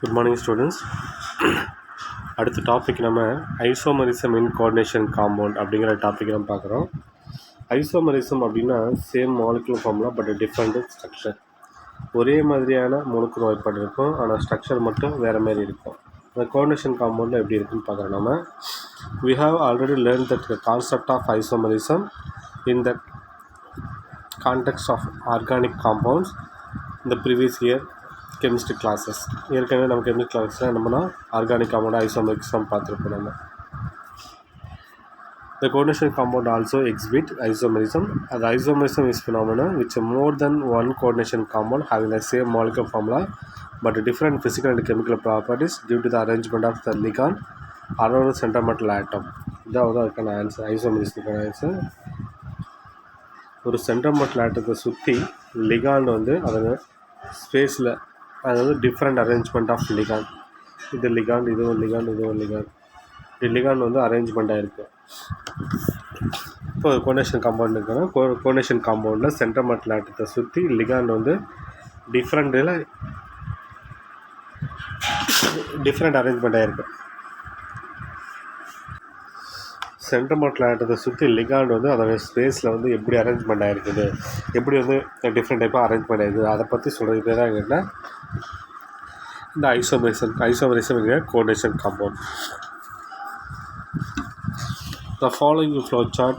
Good morning students. அடுத்த topic நம்ம isomerism இன் coordination compound அப்படிங்கிற டாபிக் நம்ம பார்க்குறோம். ஐசோமரிசம் அப்படின்னா same molecular formula but different structure. ஒரே மாதிரியான மூலக்கூறு வாய்ப்பாடு இருக்கும், ஆனால் ஸ்ட்ரக்சர் மட்டும் வேறு மாதிரி இருக்கும். அந்த கோஆர்டினேஷன் காம்பவுண்டில் எப்படி இருக்குன்னு பார்க்குறோம். நம்ம we have already learned that the concept of isomerism in the context of organic compounds in the previous year chemistry classes. ஏற்கனவே நம்ம கெமிஸ்ட்ரி கிளாஸில் என்னன்னா ஆர்கானிக் காம்பவுண்ட் ஐசோமரிசம் பார்த்துருப்போம். நம்ம the coordination compound also exhibit isomerism. The isomerism is phenomena which more than one coordination compound having the same molecular formula but different physical and chemical properties due to the arrangement of the ligand around the centrometal atom. இதாவது அதுக்கான answer. ஐசோமரிசத்துக்கான answer, ஒரு சென்ட்ரோமெட்டல் ஆட்டத்தை சுற்றி ligand வந்து அதோட ஸ்பேஸில், அதாவது different arrangement of ligand. இது லிகாண்ட், இது ஒரு லிகாண்ட், இது ஒரு லிகாண்ட். இது லிகாண்ட் வந்து அரேஞ்ச்மெண்ட் ஆகிருக்கு. இப்போ கோஆர்டினேஷன் காம்பவுண்ட் இருக்குன்னா கோஆர்டினேஷன் காம்பவுண்டில் சென்ட்ரோமெட்டல் ஆட்டத்தை சுற்றி லிகாண்ட் வந்து டிஃப்ரெண்ட் அரேஞ்ச்மெண்ட் ஆகிருக்கு. சென்ட்ரோமெட்டல் ஆட்டத்தை சுற்றி லிகாண்ட் வந்து அதோட ஸ்பேஸில் வந்து எப்படி அரேஞ்ச்மெண்ட் ஆகிருக்குது, எப்படி வந்து டிஃப்ரெண்ட் டைப்பாக அரேஞ்ச்மெண்ட் ஆகிருக்குது, அதை பற்றி சொல்கிறது பேர் தான் என்ன இந்த ஐசோமரிசம் என்கிற coordination compound. The following flowchart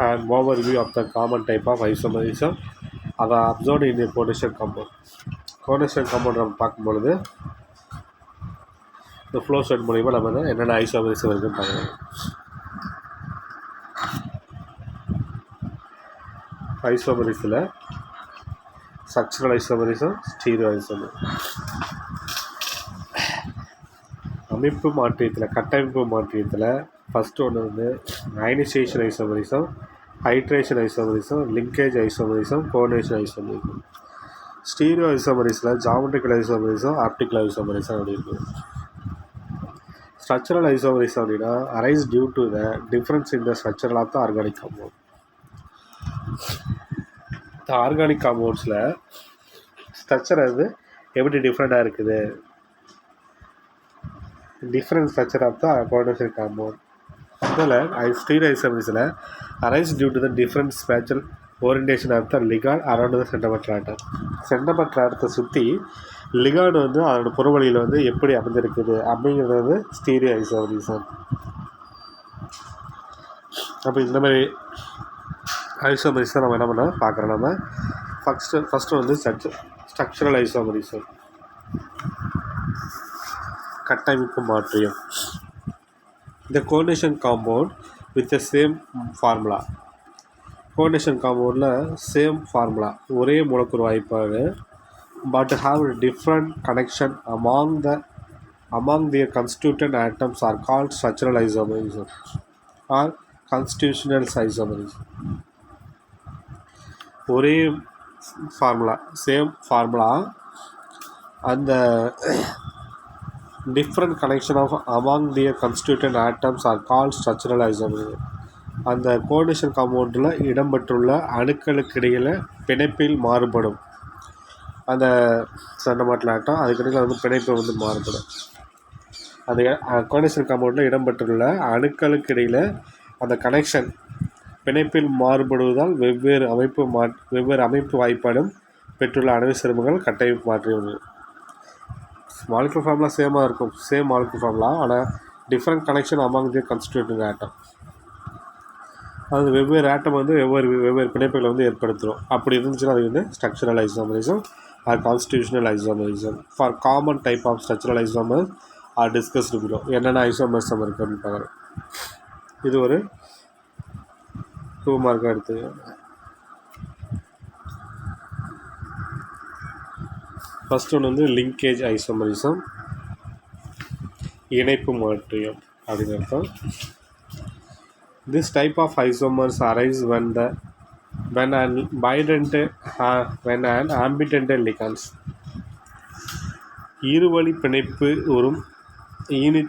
and overview of the common type of isomerism are observed in a coordination compound. Coordination compound நம்ம பார்க்கும்பொழுது இந்த ஃப்ளோ சார்ட் மூலிமா நம்ம என்னென்ன ஐசோமரிசம் இருக்குன்னு பார்க்கலாம். ஐசோமரிஸில் ஸ்ட்ரக்சரல் ஐசோமரிசம், ஸ்டீரியோ ஐசோமரிசம். அமைப்பு மாற்றியத்தில், கட்டமைப்பு மாற்றியத்தில் ஃபஸ்ட்டு ஒன்று வந்து ionisation isomerism, hydration isomerism, linkage isomerism, coordination isomerism. Stereo ஐசோமரிஸில் ஜாமெட்ரிக்கல் ஐசோமரிசம், ஆப்டிக்கல் ஐசோமரிசம் அப்படி இருக்குது. ஸ்ட்ரக்சரல் ஐசோமரிசம் அப்படின்னா arise due to the difference in the structural of the organic compound. இந்த ஆர்கானிக் காம்பவுண்ட்ஸில் ஸ்ட்ரக்சர் அது எப்படி டிஃப்ரெண்ட்டாக இருக்குது, different structure of the coordination compound. அதில் ஸ்டீரியோ ஐசோமரிஸில் arise due to the different spatial orientation of the ligand around the central metal atom. Central metal ஆட்டத்தை சுற்றி லிகாண்ட் வந்து அதோட புறவழியில் வந்து எப்படி அமைந்திருக்குது அப்படிங்கிறது வந்து ஸ்டீரியோ ஐசோமரிசம். அப்போ இந்த மாதிரி ஐசோமரிசம் நம்ம என்ன பண்ண பார்க்குறோம். நம்ம ஃபஸ்ட்டு வந்து ஸ்ட்ரக்சரல் ஐசோமரிசம், கட்டமைப்பு மாற்றியம். இந்த coordination compound with the same formula. Coordination காம்பவுண்டில் சேம் ஃபார்முலா, ஒரே மூலக்கூறு வாய்ப்பாடு, but have different connection among their constituted atoms are called structural isomerism or constitutional isomerism. ஒரே ஃபார்முலா, சேம் ஃபார்முலா, அந்த different connection of among their constituted atoms are called structural isomerism. அந்த coordination காம்பவுண்டில் இடம்பெற்றுள்ள அணுக்களுக்கு இடையில் பிணைப்பில் மாறுபடும். அந்த சென்ட்ரோமெட்டல் ஆட்டம் அதுக்கிடையில் வந்து பிணைப்பு வந்து மாறுபடும். அந்த கோஆர்டினேஷன் காம்பவுண்டில் இடம்பெற்றுள்ள அணுக்களுக்கு இடையில் அந்த கனெக்ஷன் பிணைப்பில் மாறுபடுவதால் வெவ்வேறு அமைப்பு வாய்ப்பாடும் பெற்றுள்ள அணு சேர்மங்கள் கட்டமைப்பு மாற்றியுள்ளது. மாலிகுலர் ஃபார்முலா சேமாக இருக்கும், சேம் மாலிகுலர் ஃபார்முலா, ஆனால் டிஃப்ரெண்ட் கனெக்ஷன் அமாங் தி கன்ஸ்டியூட்டிங் ஆட்டம். அது வெவ்வேறு ஆட்டம் வந்து வெவ்வேறு பிணைப்புகளை வந்து ஏற்படுத்துகிறோம். அப்படி இருந்துச்சுன்னா அது வந்து structural isomerism or constitutional isomerism. Four common type of structural isomers are discussed below. என்னென்ன ஐசோமரிசம் இருக்குது அப்படின்னு பார்க்குறோம். இது ஒரு 2 மார்க்காக எடுத்து. ஃபஸ்ட் ஒன்று வந்து லிங்கேஜ் ஐசோமரிசம், இணைப்பு மாற்றியம் அப்படின்னு அர்த்தம். This type of isomers arise when an ambident ligands இருவழி பிணைப்பு வரும் ஈனி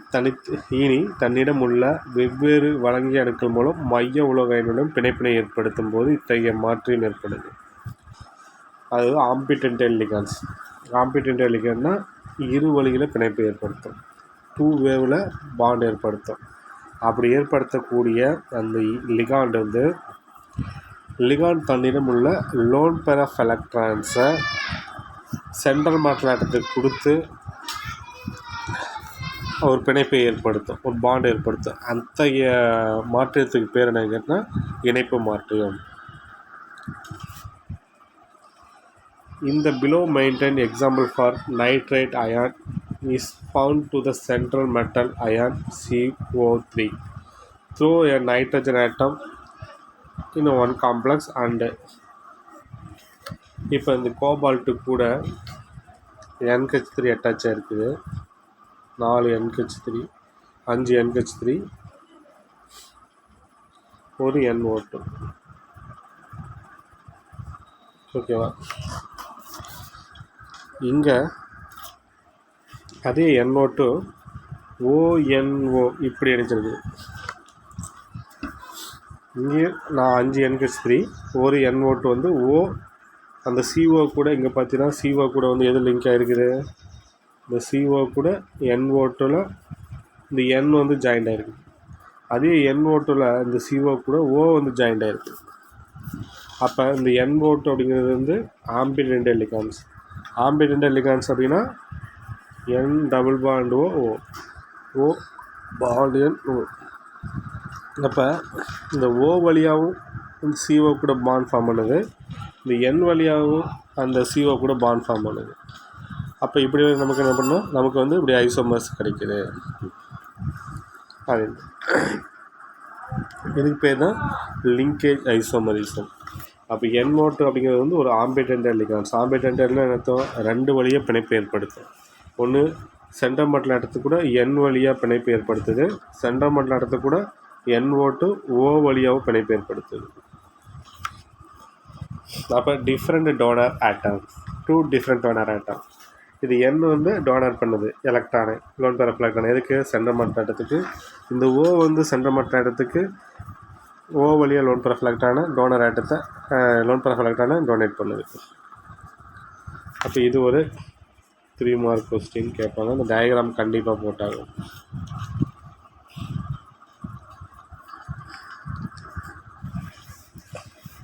தன்னிடம் உள்ள வெவ்வேறு வழங்கிய அணுக்கள் மூலம் மைய உலோகங்களுடன் பிணைப்பினை ஏற்படுத்தும் போது இத்தகைய மாற்றம் ஏற்படுது. அது ஆம்பிடென்டல் லிகாண்ட்ஸ். ஆம்பிடென்டல் லிகாண்ட்னா இரு வழியில் பிணைப்பு ஏற்படுத்தும். 2 வேவில் பாண்ட் ஏற்படுத்தும். அப்படி ஏற்படுத்தக்கூடிய அந்த லிகாண்ட் வந்து லிகாண்ட் தன்னிடம் உள்ள லோன் பெர் ஆஃப் எலக்ட்ரான்ஸை சென்ட்ரல் மேட்டர் ஆட்டத்துக்கு கொடுத்து ஒரு பிணைப்பை ஏற்படுத்தும், ஒரு பாண்ட் ஏற்படுத்தும். அத்தகைய மாற்றத்துக்கு பேர் என்ன கேட்டால் இணைப்பு மாற்றம். இந்த below maintained example for nitrate ion is found to the central metal ion CO3 through a nitrogen atom in one complex. And இப்போ இந்த கோபால்ட்டு கூட NH3 அட்டாச் இருக்குது, 4 NH3, 5 NH3, ஒரு NO2. ஓகேவா? இங்கே அதே NO2 ONO இப்படி அடிச்சிருக்குது. இங்கே நான் 5 NH3, ஒரு NO2 வந்து O, அந்த CO கூட இங்கே பார்த்தீங்கன்னா CO கூட வந்து எது லிங்க் ஆகிருக்குது, இந்த CO கூட NO2ல் இந்த N வந்து ஜாயிண்ட் ஆகிருக்குது. அதே NO2ல் இந்த CO கூட O வந்து ஜாயிண்ட் ஆகிருக்கு. அப்போ இந்த NO2 அப்படிங்கிறது வந்து ஆம்பிடென்டல் லிகான்ஸ். ஆம்பிடென்டல் லிகான்ஸ் அப்படின்னா N double bond O bond N O. அப்போ இந்த O வழியாகவும் இந்த CO கூட பாண்ட் ஃபார்ம் பண்ணுது, இந்த N வழியாகவும் அந்த CO கூட பாண்ட் ஃபார்ம் பண்ணுது. அப்போ இப்படி நமக்கு என்ன பண்ணோம், நமக்கு வந்து இப்படி ஐசோமர்ஸ் கிடைக்குது. அது இதுக்கு பேர் தான் லிங்கேஜ் ஐசோமரிசம். அப்போ NO2 அப்படிங்கிறது வந்து ஒரு ஆம்பிடென்டல் லிகான்ஸ். ஆம்பிடென்டல்னா அர்த்தம், 2 வழியாக பிணைப்பு ஏற்படுத்தும். ஒன்று சென்ட்ரல் மெட்டல் ஆட்டத்துக்கு கூட N வழியாக பிணைப்பு ஏற்படுத்துது, சென்ட்ரல் மெட்டல் ஆட்டத்துக்கு கூட NO2 O வழியாகவும் பிணைப்பு ஏற்படுத்துது. அப்போ different donor atom, 2 different donor atom. இது N வந்து டோனர் பண்ணுது electron, lone pair of electron. எதுக்கு? சென்ட்ரல் மெட்டல் ஆட்டத்துக்கு. இந்த O வந்து சென்ட்ரல் மெட்டல் ஆட்டத்துக்கு O வழியாக லோன் பெர் ஆஃப் எலக்ட்ரானை டோனர் ஆட்டத்தை லோன் பெர் ஆஃப் எலக்ட்ரானை டொனேட் பண்ணுது. அப்போ இது ஒரு 3 மார்க் கொஸ்டின் கேட்பாங்க. அந்த டயக்ராம் கண்டிப்பாக போட்டாங்க.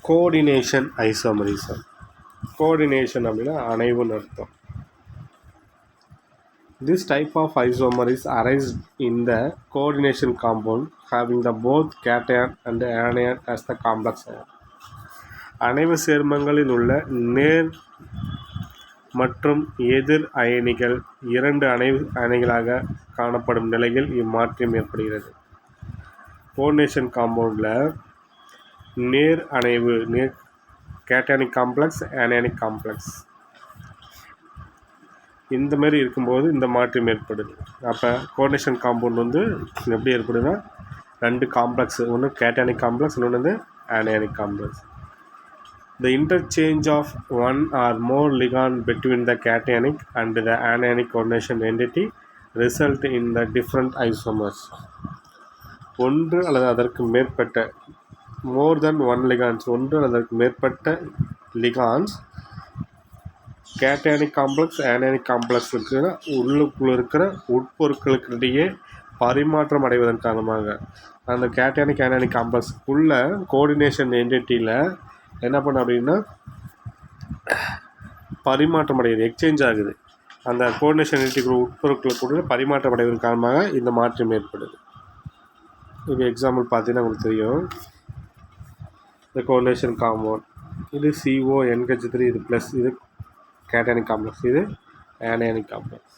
Coordination isomerism. கோஆர்டினேஷன் அப்படின்னா அணைவுன்னு அர்த்தம். This type of isomer is arranged in the coordination compound having the both cation and anion as the complex ion. அணைவு சேர்மங்களில் உள்ள நேர் மற்றும் எதிர் அயனிகள் 2 அணைகளாக காணப்படும் நிலையில் இம்மாற்றம் ஏற்படுகிறது. கோஆர்டினேஷன் காம்பவுண்டில் நேர் அணைவு, நேர் கேட்டானிக் காம்ப்ளெக்ஸ், ஆனியானிக் காம்ப்ளெக்ஸ், இந்த மாதிரி இருக்கும்போது இந்த மாற்றம் ஏற்படுது. அப்போ கோஆர்டினேஷன் காம்பவுண்ட் வந்து எப்படி ஏற்படுதுன்னா 2 காம்ப்ளெக்ஸ், ஒன்று கேட்டானிக் காம்ப்ளெக்ஸ், இன்னொன்று வந்து anionic complex. The interchange of one or more ligand between the cationic and the anionic coordination entity result in the different isomers. ஒன்று அல்லது அதற்கு மேற்பட்ட more than one ligands, ஒன்று அல்லது அதற்கு மேற்பட்ட ligands கேட்டானிக் காம்ப்ளெக்ஸ், ஆனியானிக் காம்ப்ளெக்ஸ் இருக்கிற உள்ளுக்குள்ளே இருக்கிற உட்பொருட்களுக்கிடையே பரிமாற்றம் அடைவதன் காரணமாக அந்த கேட்டானிக் ஆனியானிக் காம்ப்ளெக்ஸுக்குள்ள கோஆர்டினேஷன் என்டிட்டியில் என்ன பண்ண அப்படின்னா பரிமாற்றம் அடையுது, எக்ஸ்சேஞ்ச் ஆகுது. அந்த கோஆர்டினேஷன் என்டிட்டி உட்பொருட்களுக்குள்ள பரிமாற்றம் அடைவதன் காரணமாக இந்த மாற்றம் ஏற்படுது. இது எக்ஸாம்பிள் பார்த்தீங்கன்னா உங்களுக்கு தெரியும். இந்த கோஆர்டினேஷன் காம்பவுண்ட் இது CO NH3, இது ப்ளஸ், இது கேட்டானிக் காம்ப்ளெக்ஸ், இது ஆனியானிக் காம்ப்ளெக்ஸ்.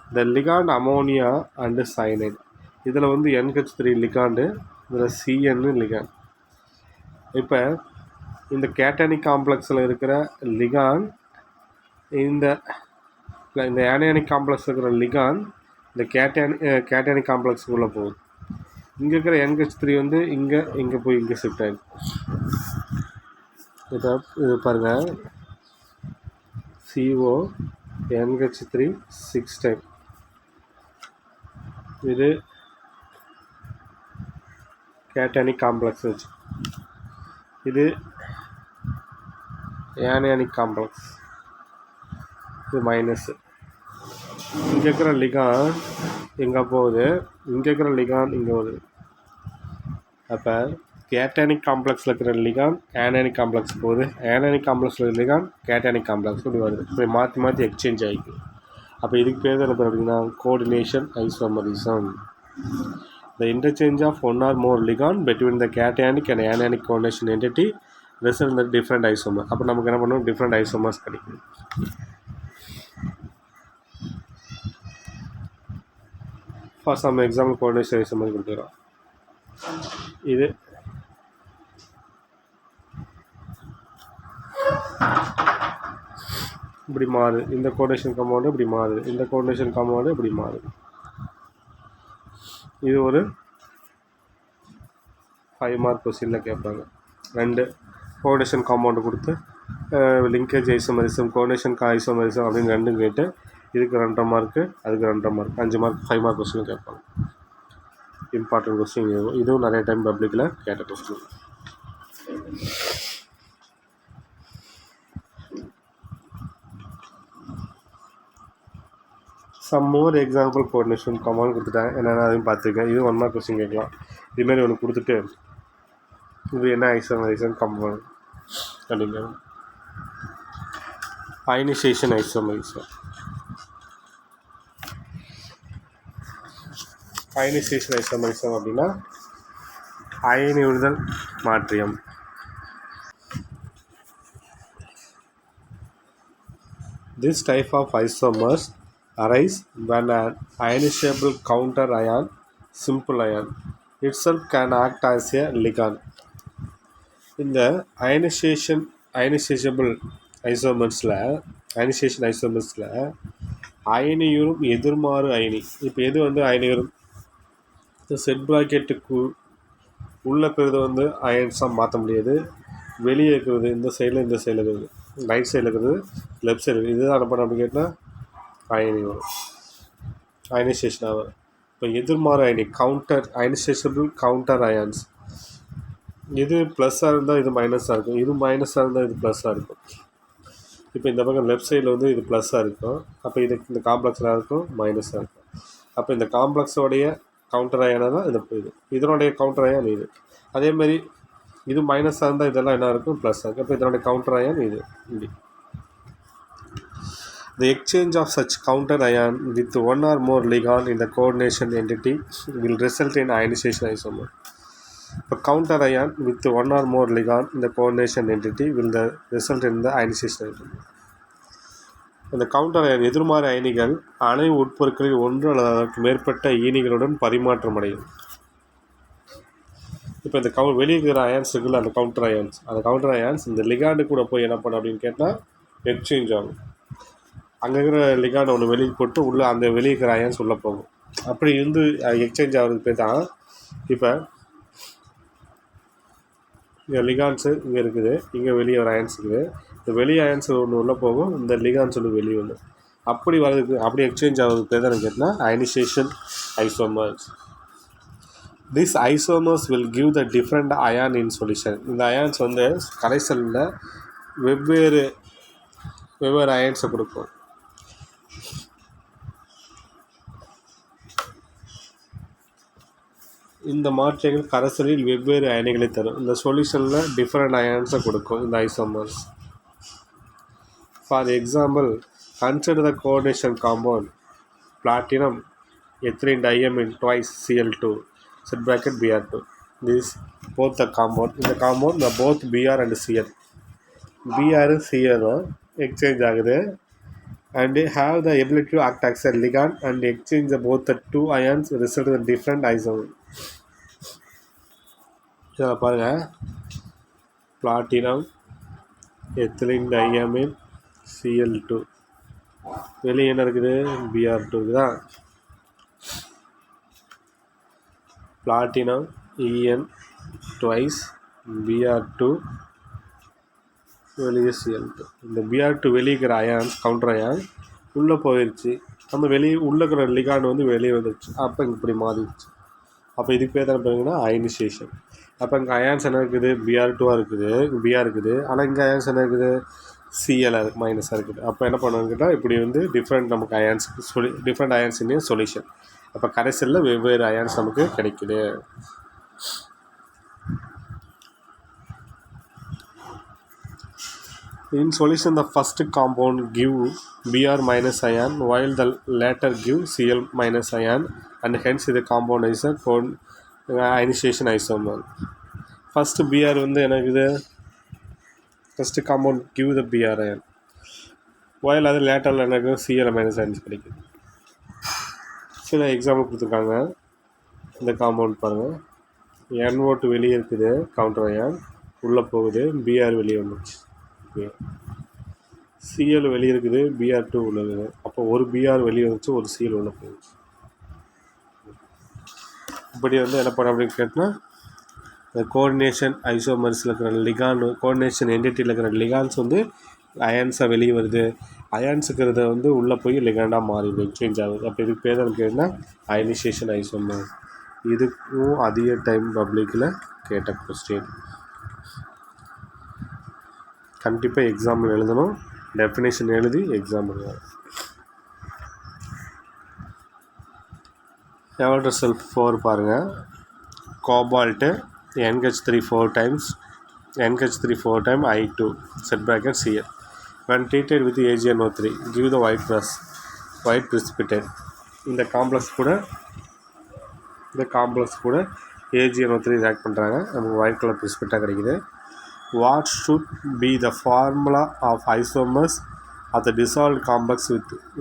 இந்த லிகாண்ட் அமோனியா அண்டு சைனைடு, இதில் வந்து NH3 லிகாண்டு, இதில் CN லிகாண்ட். இப்போ இந்த கேட்டானிக் காம்ப்ளெக்ஸில் இருக்கிற லிகாண்ட் இந்த ஆனியானிக் காம்ப்ளெக்ஸ் இருக்கிற லிகாண்ட் இந்த கேட்டானிக் காம்ப்ளெக்ஸுக்குள்ளே போகுது. இங்கே இருக்கிற NH3 வந்து இங்கே போய் இங்கே ஷிஃப்ட் ஆகிடும். இப்போ இது பாருங்கள், CO NH3 6 டைம், இது கேட்டானிக் காம்ப்ளெக்ஸ் வச்சு, இது ஆனியானிக் காம்ப்ளெக்ஸ், இது மைனஸ். இங்கே இருக்கிற லிகான் எங்கே போகுது, இங்கே இருக்கிற லிகான் இங்கே வருது. அப்போ கேட்டானிக் காம்ப்ளெக்ஸில் இருக்கிற லிகான் ஆனானிக் காம்ப்ளெக்ஸ் போகுது, ஆனானிக் காம்ப்ளெக்ஸில் இருக்கிற லிகான் கேட்டானிக் காம்ப்ளெக்ஸ் இப்படி வருது. இப்படி மாற்றி மாற்றி எக்ஸ்சேஞ்ச் ஆகிக்குது. அப்போ இதுக்கு பேர் என்ன பேர் அப்படின்னா coordination isomerism. The interchange of one or more ligand between the cationic and anionic coordination entity result in the different isomer. அப்போ நமக்கு என்ன பண்ணுவோம், டிஃப்ரெண்ட் ஐசோமர்ஸ் கிடைக்கும். For some example coordination isomer கொடுத்துக்கிறோம். இது இப்படி மாறுது, இந்த கோஆர்டினேஷன் காம்பவுண்டு இப்படி மாறுது, இந்த கோஆர்டினேஷன் காம்பவுண்டு இப்படி மாறுது. இது ஒரு 5 மார்க் கொஸ்டினில் கேட்பாங்க. 2 கோஆர்டினேஷன் காம்பவுண்டு கொடுத்து லிங்கேஜ் ஐசோமரிசம், கோஆர்டினேஷன் ஐசோமரிசம் அப்படின்னு 2 கேட்டு இதுக்கு 2.5 மார்க்கு, அதுக்கு 2.5 மார்க், 5 மார்க் 5 மார்க் கொஸ்டின் கேட்பாங்க. இம்பார்ட்டன்ட் கொஸ்டின் இதுவும் நிறைய டைம் பப்ளிக்கில் கேட்ட question. Some more example coordination compound கொடுத்துட்டேன், என்னென்ன அதையும் பார்த்துருக்கேன். இது 1 மார்க் கொஸ்டின் கேட்கலாம். இதுமாரி ஒன்று கொடுத்துட்டு இது என்ன ஐசோமரிசம் காம்பவுண்ட் அப்படிங்க, அயனைசேஷன் ஐசோமரிசம். அயனைசேஷன் ஐசோமரிசம் அப்படின்னா அயனியுறுதல் மாற்றியம். This type of isomers arise when an ionizable counter ion, simple ion, itself can act as a ligand. இந்த அயனைசேஷபிள் ஐசோமர்ஸில் அயனியுறும் எதிர்மாறு அயனி. இப்போ எது வந்து அயனியுறும், இந்த செட் ப்ராக்கெட்டுக்கு உள்ளே இருக்கிறது அயன்ஸாக மாற்ற முடியாது, வெளியே இருக்கிறது இந்த சைடில் இந்த சைடில் இருக்குது, ரைட் சைடில் இருக்கிறது லெஃப்ட் சைடு இருக்குது, இதுதான் என்ன பண்ண அப்படின்னு கேட்டால் அயனி வரும், அயனைசேஷன் ஆகும். இப்போ எதிர்மாறு அயனி கவுண்டர் அயனைசேஷபிள் கவுண்டர் அயான்ஸ், இது ப்ளஸ்ஸாக இருந்தால் இது மைனஸாக இருக்கும், இது மைனஸாக இருந்தால் இது ப்ளஸ்ஸாக இருக்கும். இப்போ இந்த பக்கம் லெஃப்ட் சைடில் இது ப்ளஸ்ஸாக இருக்கும், அப்போ இது இந்த காம்ப்ளெக்ஸாக இருக்கும் மைனஸாக இருக்கும். அப்போ இந்த காம்ப்ளெக்ஸோடைய கவுண்டர் அயானாக தான் இதனுடைய கவுண்டர் அயான் இது. அதேமாதிரி இது மைனஸாக இருந்தால் இதெல்லாம் என்ன இருக்கும், ப்ளஸ்ஸாக இருக்கும். அப்போ இதனுடைய கவுண்டர் அயான் இது இப்படி. The exchange of such counter ion with one or more ligand in the coordination entity will result in ionization isomer. A counter ion with one or more ligand in the coordination entity will result in the ionization isomer. இந்த counter iron எதிர்மாறு அயனிகள் அணை உட்பொருட்களில் ஒன்று அல்லது அதற்கு மேற்பட்ட ஈனிகளுடன் பரிமாற்றம் அடையும். இப்போ இந்த வெளியே இருக்கிற அயான்ஸ் இருக்குல்ல, அந்த கவுண்டர் அயான்ஸ் இந்த லிகாண்டு கூட போய் என்ன பண்ணும் அப்படின்னு கேட்டால் எக்ஸ்சேஞ்ச் ஆகும். அங்கே இருக்கிற லிகாண்டை ஒன்று வெளியே போட்டு உள்ளே அந்த வெளியே இருக்கிற அயான்ஸ் உள்ளே போகும். அப்படி இருந்து எக்ஸ்சேஞ்ச் ஆகிறதுக்கு பேர் தான். இப்போ இங்கே லிகான்ஸு இங்கே இருக்குது, இங்கே வெளியே ஒரு அயான்ஸ் இருக்குது, இந்த வெளியே அயான்ஸ் ஒன்று உள்ளே போகும், இந்த லிகான்ஸ் ஒன்று வெளியே ஒன்று, அப்படி வர்றதுக்கு அப்படி எக்ஸ்சேஞ்ச் ஆகிறதுக்கு பேர் தான் கேட்டால் ionisation isomers. These isomers will give the different ion in solution. இந்த அயான்ஸ் கரைசலில் வெவ்வேறு அயான்ஸை கொடுக்கும். இந்த மாற்றங்கள் கரைசலில் வெவ்வேறு அயனிகளை தரும். இந்த சொல்யூஷனில் டிஃப்ரெண்ட் அயான்ஸை கொடுக்கும் இந்த isomers. For example, consider the coordination compound platinum ethylene diamine twice Cl2 set bracket Br2. This both the compound. In the compound the both Br and Cl, Br and Cl exchange ஆகுது and have the ability to act as a ligand and exchange both the two ions result in different isomer. இதில் பாருங்கள், platinum ethylene diamine Cl2, வெளியே என்ன இருக்குது, Br2 இருக்குதா. Platinum En twice Br2, வெளியே Cl2. இந்த Br2 வெளியே இருக்கிற அயான்ஸ் கவுண்டர் அயான் உள்ளே போயிடுச்சு, நம்ம வெளியே உள்ளே இருக்கிற லிகாண்ட் வெளியே வந்துடுச்சு. அப்போ இங்கே இப்படி மாறிடுச்சு. அப்போ இதுக்கு பேர் தான் பார்த்தீங்கன்னா அயனைசேஷன். அப்போ இங்கே அயான்ஸ் என்ன இருக்குது, Br2 இருக்குது, Br இருக்குது. ஆனால் இங்கே அயான்ஸ் என்ன இருக்குது, சிஎல் மைனஸாக இருக்குது. அப்போ என்ன பண்ணுவோம் கேட்டால் இப்படி வந்து டிஃப்ரெண்ட் நமக்கு அயான்ஸ்க்கு டிஃப்ரெண்ட் அயான்ஸ் இன் சொல்யூஷன். அப்போ கரைசலில் வெவ்வேறு அயான்ஸ் நமக்கு கிடைக்குது. In solution, the first compound give Br minus ion, while the latter give Cl minus ion, and hence the compound is a ionization isomer. First Br வந்து எனக்கு first compound give the Br ion, while அது லேட்டரில் எனக்கு Cl minus ions கிடைக்குது. சில example கொடுத்துருக்காங்க. இந்த compound பாருங்கள், NO2 வெளியே இருக்குது, கவுண்டர் அயான் உள்ளே போகுது, Br வெளியே வந்துச்சு. Cl வெளியே இருக்குது, Br2 உள்ளது. அப்போ ஒரு Br வெளியே வந்துச்சு, ஒரு Cl உள்ள போயிடுச்சு. இப்படி வந்து என்ன பண்ண அப்படின்னு கேட்டால், இந்த கோஆர்டினேஷன் ஐசோமர்ஸில் இருக்கிற லிகான், கோஆர்டினேஷன் என்டிட்டியில் இருக்கிற லிகான்ஸ் வந்து அயான்ஸாக வெளியே வருது, அயான்ஸ் இருக்கிறத வந்து உள்ளே போய் லிகாண்டாக மாறிடுது, சேஞ்ச் ஆகுது. அப்போ இதுக்கு பேர் கேட்டால் அயனைசேஷன் ஐசோமர். இதுக்கும் அதிக டைம் பப்ளிக்கில் கேட்ட கொஸ்டின். கண்டிப்பாக எக்ஸாம்பிள் எழுதணும், டெஃபினேஷன் எழுதி எக்ஸாம் எழுதணும். எவல்டர் செல்ஃப் 4 பாருங்கள். Cobalt NH3 4 times, NH3 4 times I2 set bracket Cl. When treated with AgNO3 give the white precipitate. இந்த காம்ப்ளெக்ஸ் கூட AgNO3 ரியாக்ட் பண்ணுறாங்க, நமக்கு ஒயிட் கலர் precipitate கிடைக்குது. What should be the formula of isomers of the dissolved complex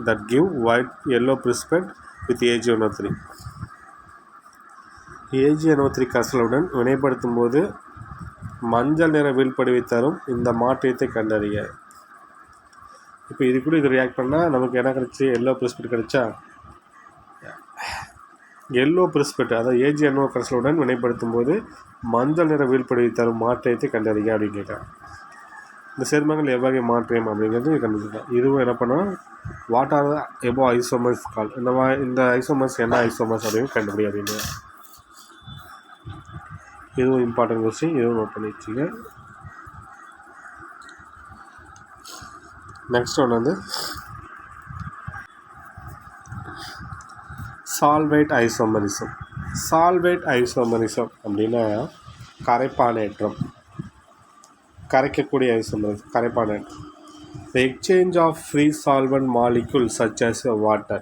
that give white yellow precipitate with AgNO3? AgNO3 கரைசலுடன் வினைப்படுத்தும் போது மஞ்சள் நிற வீழ்படிவை தரும் இந்த மாற்றத்தை கண்டறிய. இப்போ இது கூட இது ரியாக்ட் பண்ணால் நமக்கு என்ன கிடைச்சி? எல்லோ precipitate கிடைச்சா, எல்லோ precipitate அதாவது AgNO கரைசலுடன் வினைப்படுத்தும் போது மஞ்சள் நிற வீழ்படிவை தரும் மாற்றத்தை கண்டறிய அப்படின்னு கேட்குறாங்க. இந்த சேர்மங்கள் எவ்வகை மாற்றம் அப்படிங்கிறது கண்டுபிடிக்கலாம். இதுவும் என்ன பண்ணால் வாட் ஆர் எபோ ஐசோமர்ஸ் கால், இந்த ஐசோமர்ஸ் என்ன ஐசோமர்ஸ் அப்படின்னு கண்டுபிடி அப்படின்னு. இதுவும் இம்பார்ட்டன்ட் கொஸ்டின், இதுவும் நோட் பண்ணி வச்சுங்க. நெக்ஸ்ட் ஒன்று வந்து சால்வேட் ஐசோமரிசம். சால்வேட் ஐசோமரிசம் அப்படின்னா கரைப்பானேற்றம், கரைக்கக்கூடிய isomerism, கரைப்பானேற்றம். The exchange of free solvent molecules such as water,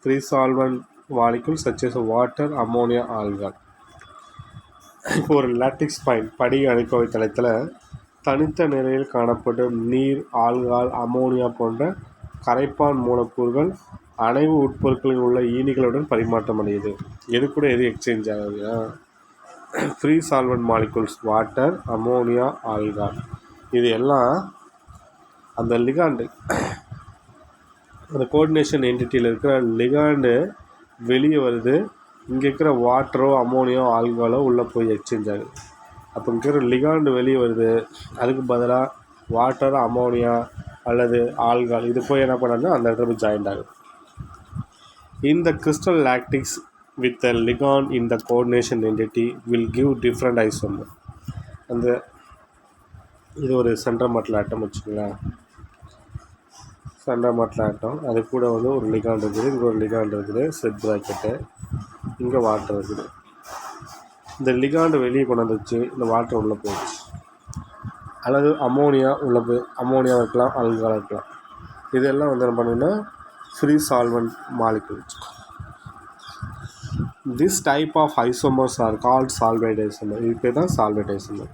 free solvent molecules such as water, ammonia, alcohol. இப்போ ஒரு லாட்டிக்ஸ் படிக அணுக்கோவை தளத்தில் தனித்த நிலையில் காணப்படும் நீர், ஆல்கஹால், அமோனியா போன்ற கரைப்பான் மூலக்கூறுகள் அணைவு உட்பொருட்களில் உள்ள ஈனிகளுடன் பரிமாற்றம் அடையுது. எது கூட எது எக்ஸ்சேஞ்ச் ஆகுதுன்னா free solvent molecules, water, ammonia, alcohol. இது எல்லாம் அந்த லிகாண்டு, அந்த கோஆர்டினேஷன் என்டிட்டியில் இருக்கிற லிகாண்டு வெளியே வருது, இங்கே இருக்கிற வாட்டரோ அமோனியோ ஆல்கஹாலோ உள்ளே போய் எக்ஸ்சேஞ்ச் ஆகுது. அப்போ இங்கே இருக்கிற லிகாண்டு வெளியே வருது, அதுக்கு பதிலாக வாட்டர், அமோனியா அல்லது ஆல்கஹால் இது போய் என்ன பண்ணாங்கன்னா அந்த இடத்துல போய் ஜாயிண்ட் ஆகுது. இந்த crystal லாக்டிக்ஸ் with a ligand in the coordination entity will give different isomer. அந்த இது ஒரு சென்ட்ரமேட்டல் ஆட்டம் வச்சுக்கலாம், சென்ட்ரமேட்டல் ஆட்டம், அது கூட வந்து ஒரு லிகாண்ட் இருக்குது, இங்கே ஒரு லிகாண்ட் இருக்குது, செட் ப்ராக்கெட்டு, இங்கே வாட்டர் இருக்குது. இந்த லிகாண்டு வெளியே கொண்டு வந்துச்சு, இந்த வாட்டர் உள்ளே போயிடுச்சு, அல்லது அமோனியா உள்ளே போய் அமோனியா இருக்கலாம், ஆல்கஹால் இருக்கலாம். இதெல்லாம் வந்து என்ன பண்ணுன்னா free solvent molecules. This type of isomers are called solvent isomer. இதுக்கு தான் solvent isomer.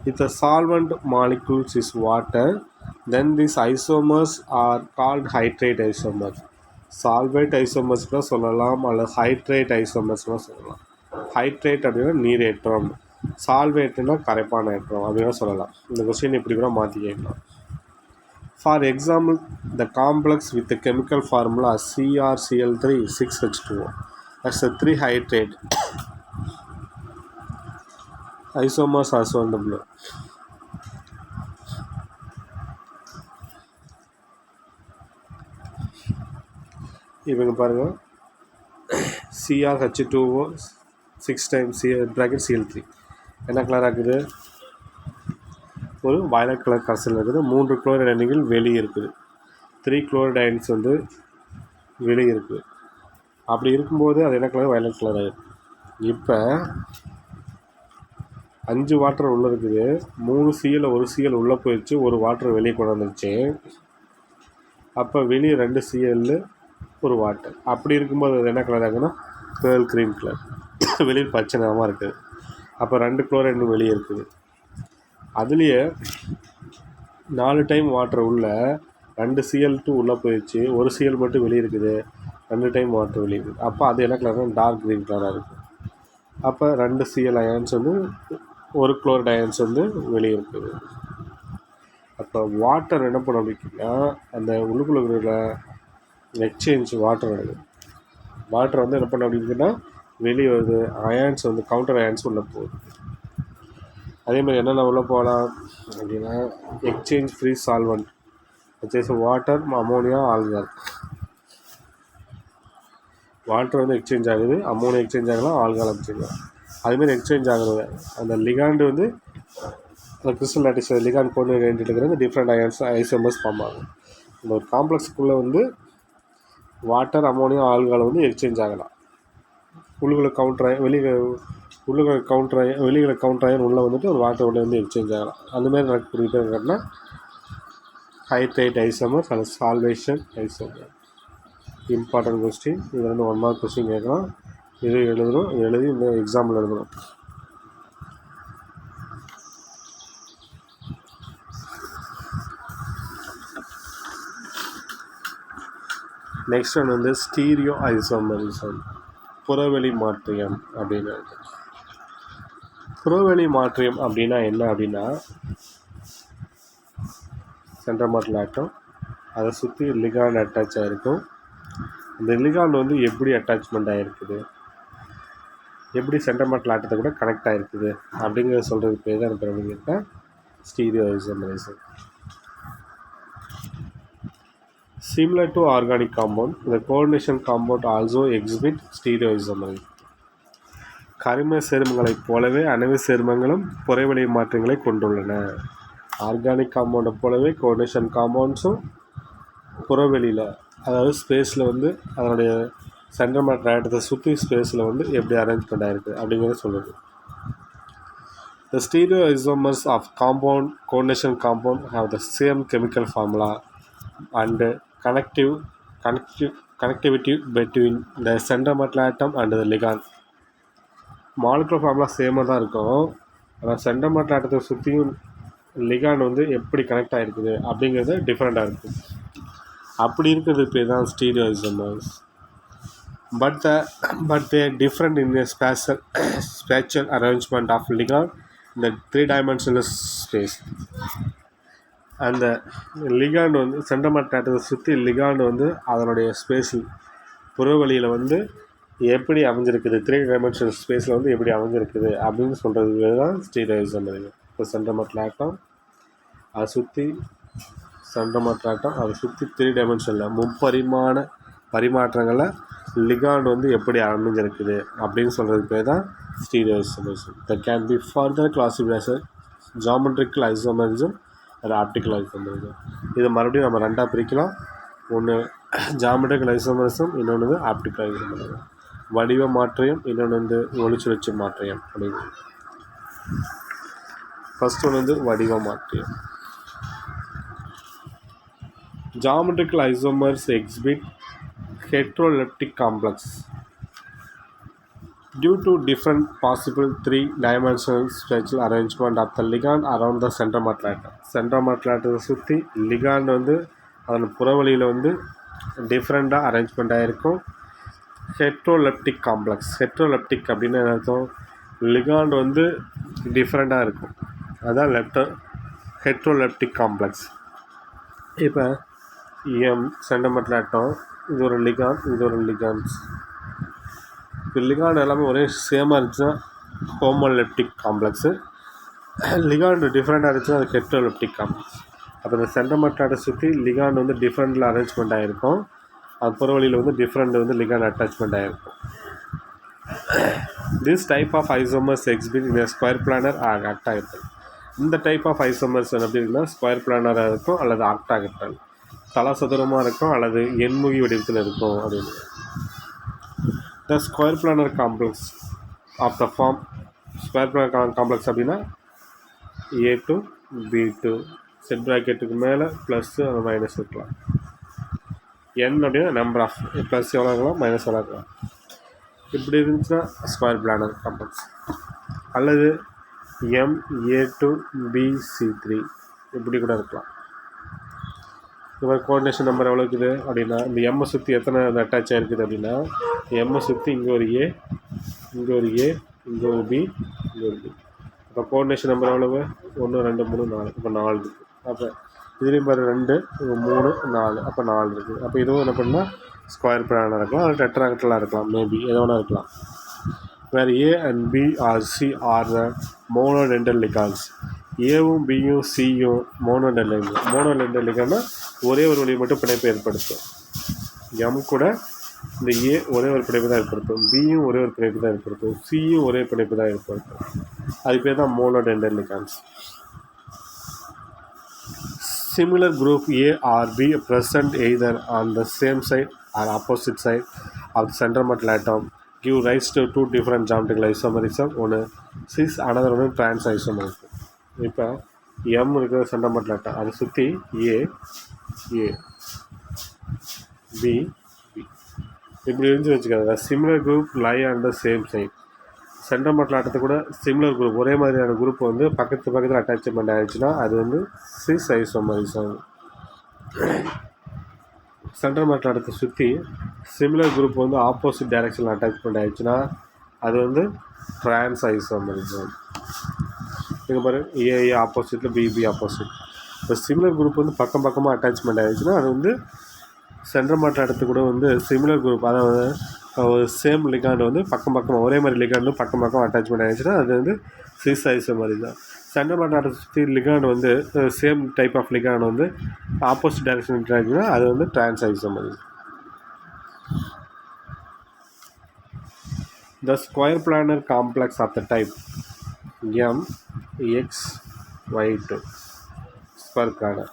If the solvent molecules is water, then these isomers are called hydrate isomers. Solvent isomers கூட சொல்லலாம், அல்லது hydrate isomers கூட சொல்லலாம். Hydrate அப்படின்னா நீரேற்றம், சால்வேட்னா கரைப்பான ஏற்றம் அப்படின்னு சொல்லலாம். இந்த கொஸ்டின் இப்படி கூட மாற்றி கேட்கலாம். For example, the complex with the chemical formula CrCl3 6H2O. That's a 3 hydrate. Isomers are shown below. இவங்க பாருங்கள், CrH2O 6 times bracket Cl3 என்ன கலராக இருக்குது? ஒரு வயலட் கலர் கரைசல் இருக்குது. 3 குளோரைடு அயனிகள் வெளியே இருக்குது. 3 குளோரைடு அயன்ஸ் வந்து வெளியே இருக்குது. அப்படி இருக்கும்போது அது என்ன கலர்? வயலட் கலர் ஆகிடும். இப்போ 5 வாட்டர் உள்ளே இருக்குது. 3 Cl 1 Cl உள்ளே போயிடுச்சு, ஒரு வாட்டர் வெளியே கொண்டு வந்துருச்சு. அப்போ வெளியே 2 Cl ஒரு வாட்டர். அப்படி இருக்கும்போது அது என்ன கலர் ஆகுதுன்னா பேர்ல் க்ரீன் கலர். வெளியே பச்சை நிறமாக இருக்குது. அப்போ 2 குளோரைடு வெளியே இருக்குது. அதுலேயே 4 டைம் வாட்டர் உள்ள 2 Cl2 உள்ளே போயிடுச்சு, 1 Cl மட்டும் வெளியே இருக்குது, 2 டைம் வாட்டர் வெளியே இருக்குது. அப்போ அது என்ன கலர்னா டார்க் க்ரீன் கலராக இருக்குது. அப்போ 2 Cl அயன்ஸ் வந்து 1 குளோரைடு அயன்ஸ் வந்து வெளியே இருக்குது. அப்போ வாட்டர் என்ன பண்ண அப்படின்னா அந்த உள்ளுக்குள்ள இருக்கிற எக்ஸ்சேஞ்ச் வாட்டர் வருது. வாட்டர் வந்து என்ன பண்ண அப்படின்னா வெளியே வருது, அயன்ஸ் வந்து கவுண்டர் அயன்ஸ் உள்ளே போகுது. அதேமாதிரி என்னென்ன உள்ளே போகலாம் அப்படின்னா எக்ஸ்சேஞ்ச் ஃப்ரீ சால்வெண்ட் வச்சு வாட்டர், அமோனியா, ஆல்கஹால். வாட்டர் வந்து எக்ஸ்சேஞ்ச் ஆகுது, அமோனியா எக்ஸ்சேஞ்ச் ஆகலாம், ஆல்கஹால் எக்ஸ்சேஞ்ச் ஆகும். அதுமாதிரி எக்ஸ்சேஞ்ச் ஆகுறது அந்த லிகாண்டு வந்து அந்த கிறிஸ்டல் லாட்டிஸ் லிகாண்ட் கொண்டு வேண்டிட்டு இருக்கிறது டிஃப்ரெண்ட் அயன்ஸ் ஐசோமர்ஸ் ஃபார்ம் ஆகும். இந்த ஒரு காம்ப்ளெக்ஸுக்குள்ளே வந்து வாட்டர், அமோனியா, ஆல்கஹால் வந்து எக்ஸ்சேஞ்ச் ஆகலாம். உள்ளுகளை கவுண்டர் வெளிகளை கவுண்டர் ஆகி உள்ளே வந்துட்டு ஒரு வாட்டர் உள்ளே வந்து எக்ஸ்சேஞ்ச் ஆகலாம். அந்தமாதிரி நடக்கக்கூடியதுன்னா ஹைட்ரேட் ஐசோமர் அல்லது சால்வேஷன் ஐசோமர். Important question. இது வந்து 1 மார்க் கொஸ்டின் கேட்கலாம். இது எழுதி இந்த எக்ஸாம்பிள் எழுதணும். நெக்ஸ்ட் ஒன் வந்து ஸ்டீரியோ ஐசோமரிசம், புறவெளி மாற்றியம் அப்படின்னு. புறவெளி மாற்றியம் அப்படின்னா என்ன அப்படின்னா சென்ட்ரோமர் ஆட்டம், அதை சுற்றி லிகாண்ட் அட்டாச் ஆகிருக்கும். இந்த லிகாண்ட் வந்து எப்படி அட்டாச்மெண்ட் ஆகிருக்குது, எப்படி சென்ட்ரோமர் ஆட்டத்தை கூட கனெக்ட் ஆகிருக்குது அப்படிங்கிறத சொல்கிறதுக்கு பேர் தான் எனக்கு அப்படிங்கிறத stereo isomerism. Similar to organic compound, the coordination compound also exhibit stereoisomerism. கரிம சேர்மங்களைப் போலவே அணைவு சேர்மங்களும் புறவெளி மாற்றங்களை கொண்டுள்ளன. ஆர்கானிக் காம்பவுண்டை போலவே கோஆர்டினேஷன் காம்பவுண்ட்ஸும் புறவெளியில், அதாவது ஸ்பேஸில் வந்து அதனுடைய சென்ட்ரோமர் ஆட்டத்தை சுற்றி ஸ்பேஸில் வந்து எப்படி அரேஞ்ச்மெண்ட் ஆகிருக்கு அப்படிங்கிறத சொல்லுது. The stereoisomers of compound coordination compound have the same chemical formula and connectivity between the centromer atom and the ligand. Molecular formula சேமாக தான் இருக்கும், ஆனால் சென்ட்ரோமர் ஆட்டத்தை சுற்றியும் லிகாண்ட் வந்து எப்படி கனெக்ட் ஆகிருக்குது அப்படிங்கிறது டிஃப்ரெண்ட்டாக இருக்குது. அப்படி இருக்கிறதுக்கு பேர் தான் stereoisomers. But they different in spatial arrangement of ligand இந்த 3-dimensional ஸ்பேஸ். அந்த லிகாண்ட் வந்து சென்ட்ரோமர் ஆட்டத்தை சுற்றி லிகாண்ட் வந்து அதனுடைய ஸ்பேஸில் புறவெளியில் வந்து எப்படி அமைஞ்சிருக்குது, 3-dimensional ஸ்பேஸில் வந்து எப்படி அமைஞ்சிருக்குது அப்படின்னு சொல்கிறதுக்கு தான் ஸ்டீரியோசோமர். இப்போ சென்ட்ரோமர் ஆட்டம் அதை சுற்றி அதை சுற்றி 3-dimensional முப்பரிமாண பரிமாற்றங்களை லிகாண்ட் வந்து எப்படி அமைஞ்சிருக்குது அப்படின்னு சொல்கிறதுக்கு பேர் தான் ஸ்டீரியோசோமரிசம். That can be further classified as geometrical isomerism or optical isomerism. இது மறுபடியும் நம்ம ரெண்டாக பிரிக்கலாம். ஒன்று ஜாமெட்ரிக்கல் ஐசோமரிசம், இன்னொன்று வந்து ஆப்டிக்கல் ஐசோமரிசம். வடிவ மாற்றியம், இன்னொன்று வந்து ஒளிச்சுழற்சி மாற்றியம் அப்படின்னு. ஃபர்ஸ்ட் ஒன்று வந்து வடிவ மாற்றியம். Geometrical isomers exhibit heteroleptic complex due to different possible 3-dimensional spatial arrangement of the ligand around the centromer atom. Centromere ஆட்டத்தை சுற்றி லிகாண்ட் வந்து அதன் புறவெளியில் வந்து டிஃப்ரெண்ட்டாக அரேஞ்ச்மெண்ட் ஆகிருக்கும். Heteroleptic complex. ஹெட்ரோலெப்டிக் அப்படின்னு அர்த்தம், லிகாண்ட் வந்து டிஃப்ரெண்ட்டாக இருக்கும், அதுதான் ஹெட்ரோலெப்டிக் காம்ப்ளெக்ஸ். இப்போ சென்ட்ரோமர் ஆட்டம், இது ஒரு லிகாண்ட், இது ஒரு லிகாண்ட்ஸ். இப்போ லிகாண்ட் எல்லாமே ஒரே சேமாக இருந்துச்சுன்னா ஹோமோலெப்டிக் காம்ப்ளெக்ஸு, லிகாண்ட் டிஃப்ரெண்ட்டாக இருந்துச்சுன்னா அது ஹெட்ரோலெப்டிக் காம்ப்ளெக்ஸ். அப்போ இந்த சென்ட்ரோமர் ஆட்டத்தை சுற்றி லிகாண்ட் வந்து டிஃப்ரெண்டில் அரேஞ்ச்மெண்ட் ஆகிருக்கும், அது புறவெளியில் வந்து டிஃப்ரெண்ட் வந்து லிகாண்ட் அட்டாச்மெண்ட் ஆகிருக்கும். This type of isomers exhibit in square planar or rectangle. இந்த டைப் ஆஃப் ஐசோமர்ஸ் எப்படி இருக்குன்னா ஸ்கொயர் பிளானராக இருக்கும் அல்லது ஆக்டாகெட்ரல், தலா சதுரமாக இருக்கும் அல்லது எண்முகி வடிவத்தில் இருக்கும் அப்படின்னு. The square planar complex of the form square planar complex அப்படின்னா A2 B2 செட் ப்ராக்கெட்டுக்கு மேலே ப்ளஸ்ஸு அந்த மைனஸ் இருக்கலாம். n அப்படின்னா நம்பர் ஆஃப் ப்ளஸ் எவ்வளோ இருக்கலாம் மைனஸ் எவ்வளோ இருக்கலாம். இப்படி இருந்துச்சுன்னா ஸ்கொயர் பிளானர் காம்ப்ளெக்ஸ். அல்லது MA2 BC3 இப்படி கூட இருக்கலாம். இந்த மாதிரி கோஆர்டினேஷன் நம்பர் எவ்வளோ இருக்குது அப்படின்னா இந்த எம்மை சுற்றி எத்தனை அட்டாச் ஆகிருக்குது அப்படின்னா எம்மை சுற்றி இங்கே ஒரு A, இங்கே ஒரு A, இங்கே ஒரு B, இங்கே ஒரு B. அப்போ கோஆர்டினேஷன் நம்பர் எவ்வளவு 1 2 3 4. இப்போ 4 இருக்குது. அப்போ இதுலேயும் பாரு 2 3 4. அப்போ 4 இருக்குது. அப்போ இதுவும் என்ன பண்ணால் ஸ்கொயர் பிளானாக இருக்கலாம், அது டெட்ராஹெட்ரலாக இருக்கலாம், மேபி எது வேணா இருக்கலாம். வேறு A and B or C are the monodental ligands. ஏவும் பியும் சியும் மோனோடென்டல் லிகண்ட். மோனோடென்டல் லிகண்ட்னா ஒரே ஒரு வழி மட்டும் பிணைப்பை ஏற்படுத்தும். எம் கூட இந்த ஏ ஒரே ஒரு பிணைப்பு தான் ஏற்படுத்தும், பியும் ஒரே ஒரு பிணைப்பு தான் ஏற்படுத்தும், சியும் ஒரே பிணைப்பு தான் ஏற்படுத்தும். அது பேர் தான் மோனோடென்டல் ligands. Similar group A or B present either on the same side or opposite side of the centrometal atom give rise to two different geometrical isomerism. ஒன்று cis, another one trans isomerism. இப்போ M இருக்கிற சென்டர்மெட்டல் ஆட்டம் அதை சுற்றி A B இப்படி இருந்து வச்சுக்காங்க. Similar group lie on the same side. Centre metal ஆட்டத்தை கூட சிமிலர் குரூப் ஒரே மாதிரியான குரூப் வந்து பக்கத்தில் அட்டாச்மெண்ட் ஆகிடுச்சுன்னா அது வந்து சிஸ் ஐசோமரிசம். சென்டர்மெட்டல் ஆட்டத்தை சுற்றி சிமிலர் குரூப் வந்து ஆப்போசிட் டைரக்ஷனில் அட்டாச்மெண்ட் ஆகிடுச்சுன்னா அது வந்து ட்ரான்ஸ் ஐசோமரிசம். இங்கே பாரு ஏ ஆப்போசிட்டில் பிபி ஆப்போசிட். இப்போ சிமிலர் குரூப் வந்து பக்கமாக அட்டாச்மெண்ட் ஆகிடுச்சுன்னா அது வந்து சென்டர்மெட்டல் ஆட்டத்து கூட வந்து சிமிலர் குரூப், அதாவது ஒரு சேம் லிகாண்ட் வந்து பக்கம் ஒரே மாதிரி லிகாண்டு பக்கம் அட்டாச்மெண்ட் ஆகிடுச்சுன்னா அது வந்து சிஸ் ஐசோமரிசம். சென்டர்மெட்டல் ஆட்டத்தை சுற்றி லிகாண்ட் வந்து சேம் டைப் ஆஃப் லிகாண்ட் வந்து ஆப்போசிட் டைரக்ஷன் ஆகிடுச்சுன்னா அது வந்து trans isomerism. The square planar complex of the type MXY2 square planar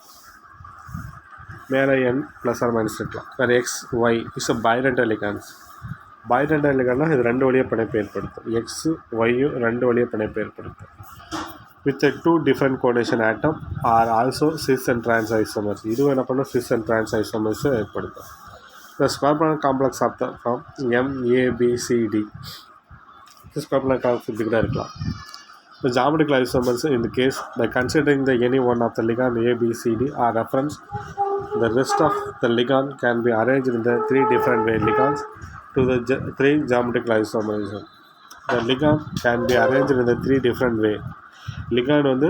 மேலே n ப்ளஸ் ஆர் மைனஸ் இருக்கலாம். வேறு XY இஸ் அ பைடென்டல் லிகாண்ட்ஸ். பைடென்டல் லிகாண்ட்னா இது ரெண்டு வழியாக பிணைப்பு ஏற்படுத்தும். எக்ஸு ஒய்யும் ரெண்டு வழியாக பிணைப்பு ஏற்படுத்தும். With two different coordination atom or also cis and trans isomers. இதுவும் என்ன பண்ணும் சிஸ் அண்ட் ட்ரான்ஸ் ஐசோமர்ஸை ஏற்படுத்தும். The square planar complex of the form MABCD. The square planar complex இப்படி கூட இருக்கலாம். The geometrical isomers in the case by considering the any one of the ligand ABCD are reference, the rest of the ligand can be arranged in the three different way ligands to the three geometrical isomerism. The ligand can be arranged in the three different way. Ligand வந்து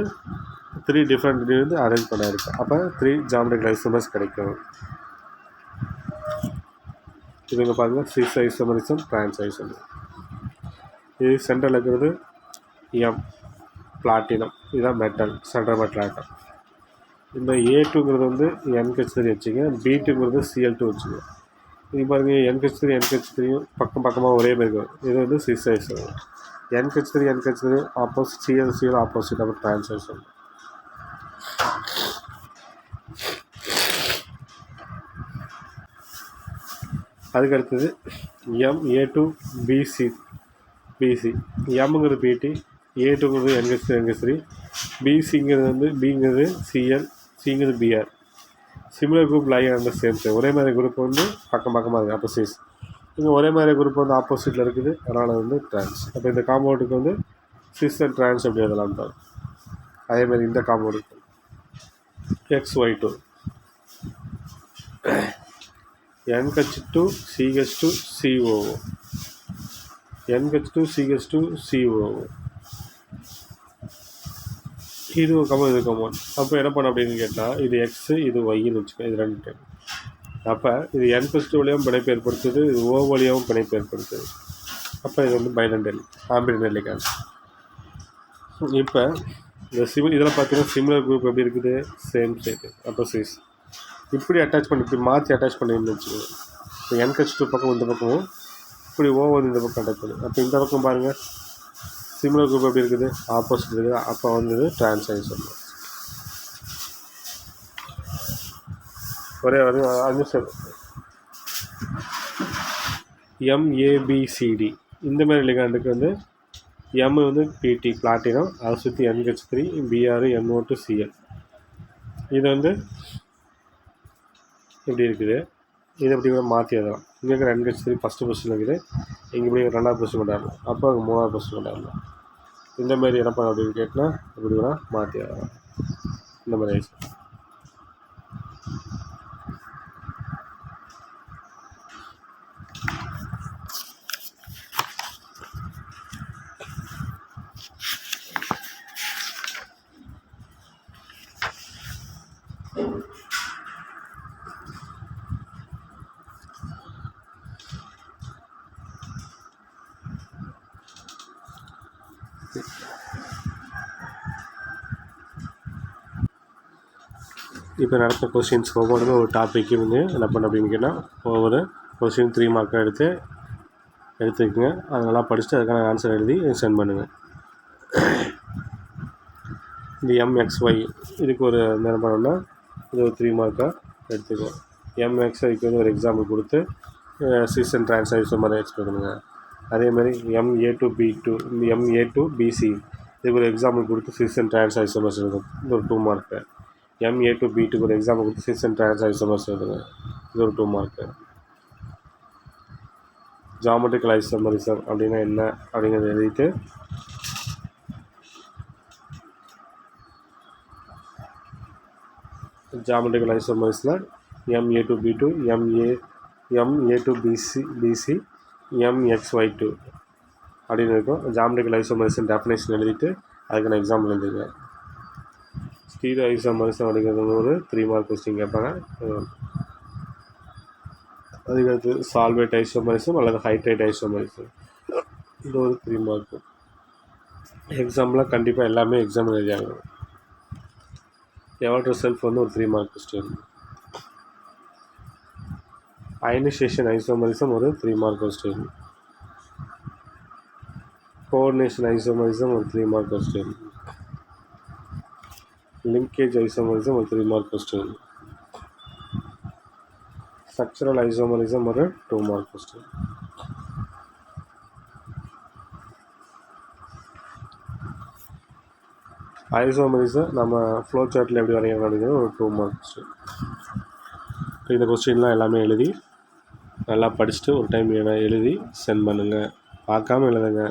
three different way வந்து arrange பண்ண இருக்கு. அப்போ three geometrical isomers கிடைக்கும். இதுங்க பாருங்கள் sis isomerism trans isomerism. இது central இருக்கிறது எம் பிளாட்டினம், இதுதான் மெட்டல் சென்ட்ரல் மெட்டல் ஆட்டம். இந்த A2ங்கிறது வந்து NH3 வச்சுங்க, B2ங்கிறது Cl2 வச்சுங்க. இது பாருங்கள் NH3 பக்கமாக ஒரே மாதிரி இருக்கும். இது வந்து sis isomer. NH3 opposite, Cl opposite, அப்புறம் ட்ரான்ஸ் ஐசோமர். அதுக்கு அடுத்தது MA2BC. எம்ங்கிறது பிடி, A2ங்கிறது NH3, BCங்கிறது வந்து பிங்கிறது Cl, சிங்கிறது Br. Similar group lie and same side. ஒரே மாதிரி குரூப் வந்து பக்கமாக இருக்குது, அப்போ சிஸ். இங்கே ஒரே மாதிரி குரூப் வந்து ஆப்போசிட்டில் இருக்குது, அதனால் வந்து ட்ரான்ஸ். அப்போ இந்த காம்பவுண்டுக்கு வந்து சிஸ் அண்ட் ட்ரான்ஸ் அப்படி எழுதலாம் தான். அதேமாதிரி இந்த காம்பவுண்டுக்கு XY2 NH2 CH2 COO, NH2 CH2 COO. இது ஒரு கம்பவுண்ட், இது கம்பவுண்ட். அப்போ என்ன பண்ண அப்படின்னு கேட்டால் இது எக்ஸு, இது ஒய்ன்னு வச்சுக்கோங்க, இது ரெண்டு டைம். அப்போ இது NH2 வழியாகவும் பிணைப்பு ஏற்படுத்துது, இது O வழியாகவும் பிணைப்பு ஏற்படுத்துது. அப்போ இது வந்து பைடென்டல் ஆம்பிடென்டல் லிகாண்ட். இப்போ இந்த இதில் பார்த்தீங்கன்னா சிமிலர் குரூப் எப்படி இருக்குது, சேம் சைடு, அப்போ சிஸ். இப்படி அட்டாச் பண்ணி இப்படி மாற்றி அட்டாச் பண்ணிருந்து வச்சுக்கோங்க. இப்போ NH2 பக்கம் இந்த பக்கமும் இப்படி O வந்து இந்த பக்கம் அட்டாச் பண்ணி, அப்போ இந்த பக்கம் பாருங்கள் சிமிலர் குரூப் எப்படி இருக்குது, ஆப்போசிட் இருக்குது. அப்போ வந்து இது ட்ரான்ஸ் ஐசோமர். ஒரே 5 நிமிஷம். MABCD இந்த மாதிரி லிகாண்டுக்கு வந்து M வந்து PT பிளாட்டினம், அதை சுற்றி NH3, Br, NO2, Cl. இது வந்து இப்படி இருக்குது. இதை எப்படி கூட மாற்றி எழுதலாம். இங்கே இருக்கிற NH3 ஃபஸ்ட்டு பொசிஷன் இருக்குது, இங்கே இப்படி 2வது பொசிஷன் கொண்டாடலாம், அப்போ அங்கே 3வது பொசிஷன் கொண்டாடலாம். இந்த மாதிரி என்னப்பா அப்படின்னு கேட்டால் இப்படி கூட மாற்றி எழுதலாம். இந்த மாதிரி ஐஸ். இப்போ நடத்த கொஸ்டின்ஸ் ஒவ்வொன்றுமே ஒரு டாப்பிக்கு வந்து என்ன பண்ண அப்படின்னு கேட்டால் ஒவ்வொரு கொஸ்டின் 3 மார்க்காக எடுத்துக்கோங்க. அதை நல்லா படிச்சுட்டு அதுக்கான ஆன்சர் எழுதி சென்ட் பண்ணுங்கள். இந்த MXY இதுக்கு ஒரு என்ன பண்ணோம்னா இது ஒரு 3 மார்க்காக எடுத்துக்குவோம். MXYக்கு வந்து ஒரு எக்ஸாம்பிள் கொடுத்து சிஸ் அண்ட் ட்ரான்ஸ் ஐசோமரை எக்ஸ்பிளைன் பண்ணுங்கள். அதேமாதிரி MA2B2 இந்த MA2BC இதுக்கு ஒரு எக்ஸாம்பிள் கொடுத்து சிஸ் அண்ட் ட்ரான்ஸ் ஐசோமர்ஸ் எழுதும். இது ஒரு 2 மார்க்கு. MA2B2 ஒரு எக்ஸாம்பிள் கொடுத்து சிஸ் அண்ட் ட்ரான்ஸ் ஐசோமர்ஸ் எழுதுங்க. இது ஒரு 2 மார்க்கு. ஜாமெட்ரிக்கல் ஐசோமரிசம் அப்படின்னா என்ன அப்படிங்கிறத எழுதிட்டு ஜாமெட்ரிக்கல் ஐசோமர்ஸில் MA2B2 MA2BC MXY2 அப்படின்னு இருக்கும். ஜாமெட்ரிக்கல் ஐசோமரிசம் டெஃபினேஷன் எழுதிட்டு அதுக்கான எக்ஸாம்பிள் எழுதுங்க. ஸ்டீரியோ ஐசோமரிசம் அப்படிங்கிறது ஒரு 3 மார்க் கொஸ்டின் கேட்பாங்க. அதுக்கடுத்து சால்வேட் ஐசோமரிசம் அல்லது ஹைட்ரேட் ஐசோமரிசம் இது ஒரு 3 மார்க்கு. எக்ஸாம்பிளாக கண்டிப்பாக எல்லாமே எக்ஸாம் எழுதியாங்க. எவாட்டர் செல்ஃப் வந்து ஒரு 3 மார்க் கொஸ்டின். அயனைசேஷன் ஐசோமரிசம் ஒரு 3 மார்க் கொஸ்டின். கோஆர்டினேஷன் ஐசோமரிசம் ஒரு 3 மார்க் கொஸ்டின். லிங்கேஜ் ஐசோமரிசம் ஒரு 3 மார்க் கொஸ்டின். ஸ்ட்ரக்சரல் ஐசோமரிசம் ஒரு 2 மார்க் கொஸ்டின். ஐசோமரிசம் நம்ம ஃப்ளோ சார்ட்டில் எப்படி வரையணும் அப்படிங்கிறது ஒரு 2 மார்க் கொஸ்டின். இந்த கொஸ்டின்லாம் எல்லாமே எழுதி நல்லா படிச்சுட்டு ஒரு டைம் எழுதி சென்ட் பண்ணுங்கள். பார்க்காம எழுதுங்க.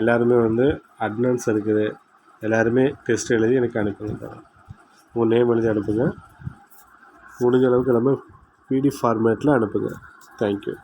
எல்லாருமே வந்து அட்டனன்ஸ் இருக்குது. எல்லாருமே டெஸ்ட் எழுதி எனக்கு அனுப்புங்க. உங்கள் நேம் எழுதி அனுப்புங்க. முடிஞ்ச அளவுக்கு எல்லாமே PDF ஃபார்மேட்டில் அனுப்புங்க. தேங்க்யூ.